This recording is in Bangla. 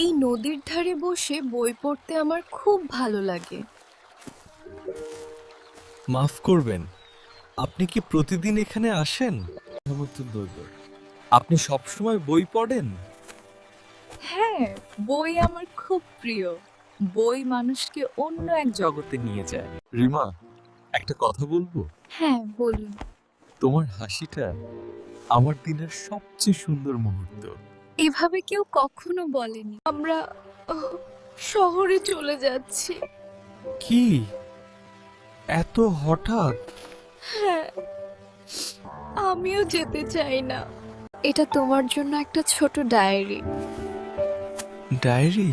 এই নদীর ধারে বসে বই পড়তে আমার খুব ভালো লাগে। মাফ করবেন, আপনি কি প্রতিদিন এখানে আসেন? রহমতুল্লাহ, আপনি সবসময় বই পড়েন? হ্যাঁ, বই আমার খুব প্রিয়। বই মানুষকে অন্য এক জগতে নিয়ে যায়। রিমা, একটা কথা বলবো? হ্যাঁ, বলুন। তোমার হাসিটা আমার দিনের সবচেয়ে সুন্দর মুহূর্ত। এভাবে কেউ কখনো বলেনি। আমরা শহরে চলে যাচ্ছি। কি এত হঠাৎ? হ্যাঁ, আমিও যেতে চাই না। এটা তোমার জন্য একটা ছোট ডায়েরি। ডায়েরি?